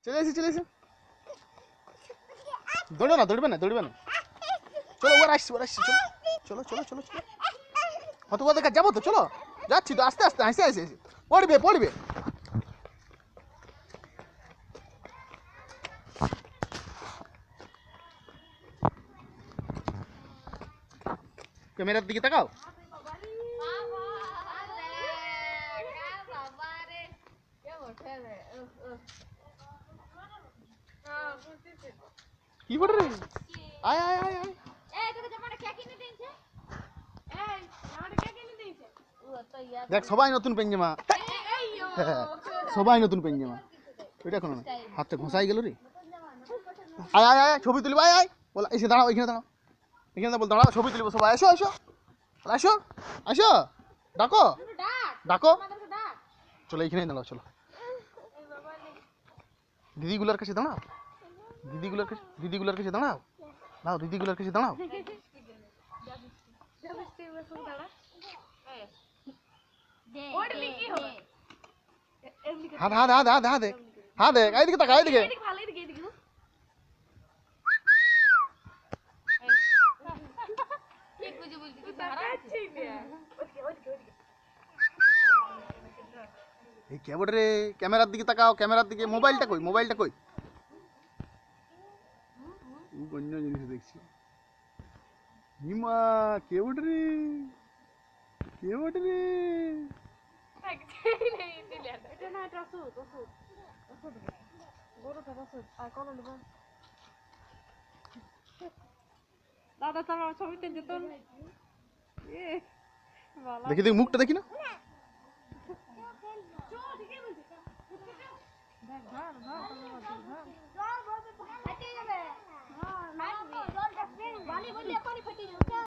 চলে এসে দৌড়বে না চলো ওর আসছি চলো চলো কত কথা যাবো তো, চলো যাচ্ছি তো, আস্তে হাসি পড়বে ক্যামেরার দিকে তাকাও। কি বড় রে, আয় দেখ সবাই নতুন পেঞ্জামা, সবাই নতুন পেঞ্জামা। ওইটা কোনো না, হাতটা ঘষাই গেল রে। আয় ছবি তুলবো, আয় বলা এসে দাঁড়াও, এখানে বল দাঁড়াও, ছবি তুলবো সবাই। আসো ডাকো চলো, এইখানে দাঁড়াও, চলো দিদিগুলোর কাছে দাঁড়াও, দিদিগুলোর কাছে দাঁড়াও, দিদিগুলোর কাছে দাঁড়াও। হাত দেখ এইদিকে তাকা, এইদিকে এই কেবল রে, ক্যামেরার দিকে তাকাও, ক্যামেরার দিকে। মোবাইলটা কই অন্য জিনিস দেখছি। হিমা কেবল রে দাদা তো আমার ছবিতে যেত। দেখি মুখটা দেখি না।